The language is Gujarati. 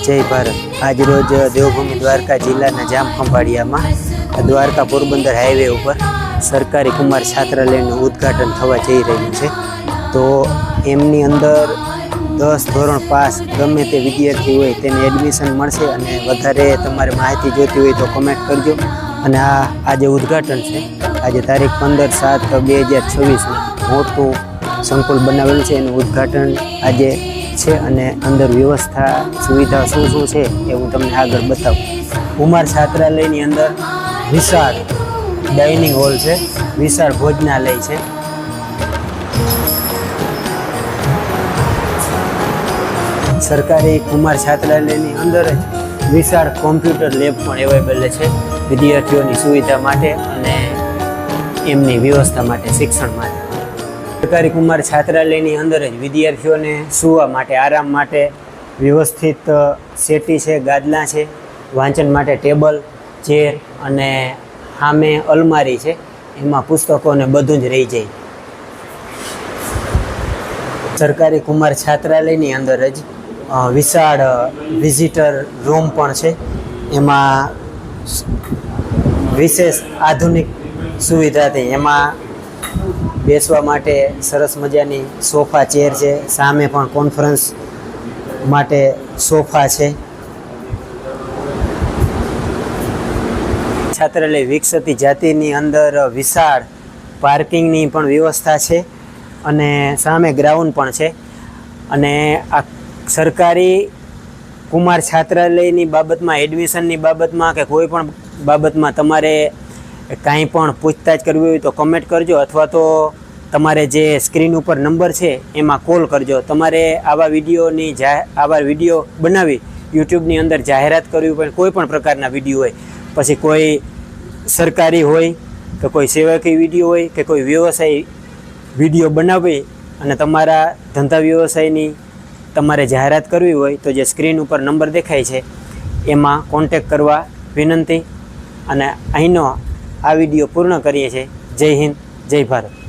જય ભારત। આજ રોજ દેવભૂમિ દ્વારકા જિલ્લાના જામખંભાળિયામાં દ્વારકા પોરબંદર હાઈવે ઉપર સરકારી કુમાર છાત્રાલયનું ઉદ્ઘાટન થવા જઈ રહ્યું છે। તો એમની અંદર 10 ધોરણ પાસ ગમે તે વિદ્યાર્થી હોય તેને એડમિશન મળશે અને વધારે તમારે માહિતી જોઈતી હોય તો કમેન્ટ કરજો। અને આજે ઉદ્ઘાટન છે, આજે તારીખ 15/7/2026 મોટું સંકુલ બનાવેલું છે, એનું ઉદ્ઘાટન આજે છે અને અંદર વ્યવસ્થા સુવિધા શું છે એ હું તમને આગળ બતાવું। કુમાર છાત્રાલયની અંદર વિશાળ ડાઇનિંગ હોલ છે, વિશાળ ભોજનાલય છે। સરકારી કુમાર છાત્રાલયની અંદર જ વિશાળ કોમ્પ્યુટર લેબ પણ અવેલેબલ છે વિદ્યાર્થીઓની સુવિધા માટે અને એમની વ્યવસ્થા માટે, શિક્ષણ માટે। સરકારી કુમાર છાત્રાલયની અંદર જ વિદ્યાર્થીઓને સૂવા માટે, આરામ માટે વ્યવસ્થિત સેટી છે, ગાદલા છે, વાંચન માટે ટેબલ, ચેર અને સામે અલમારી છે, એમાં પુસ્તકોને બધું જ રહી જાય। સરકારી કુમાર છાત્રાલયની અંદર જ વિશાળ વિઝિટર રૂમ પણ છે, એમાં વિશેષ આધુનિક સુવિધાથી એમાં બેસવા માટે સરસ મજાની સોફા ચેર છે, સામે પણ કોન્ફરન્સ માટે સોફા છે। છાત્રાલય વિકસતી જાતિની અંદર વિશાળ પાર્કિંગની પણ વ્યવસ્થા છે અને સામે ગ્રાઉન્ડ પણ છે। અને આ સરકારી કુમાર છાત્રાલયની બાબતમાં, એડમિશનની બાબતમાં કે કોઈ પણ બાબતમાં તમારે કાંઈ પણ પૂછતાછ કરવી હોય તો કમેન્ટ કરજો, અથવા તો તમારે જે સ્ક્રીન ઉપર નંબર છે એમાં કોલ કરજો। તમારે આવા વિડીયો બનાવી યુટ્યુબની અંદર જાહેરાત કરવી પણ કોઈ પણ પ્રકારના વિડીયો હોય, પછી કોઈ સરકારી હોય કે કોઈ સેવાકીય વિડીયો હોય કે કોઈ વ્યવસાય વિડીયો બનાવી અને તમારા ધંધા વ્યવસાયની તમારે જાહેરાત કરવી હોય તો જે સ્ક્રીન ઉપર નંબર દેખાય છે એમાં કોન્ટેક કરવા વિનંતી। અને અહીંનો આ વિડીયો પૂર્ણ કરીએ છીએ। જય હિન્દ, જય ભારત।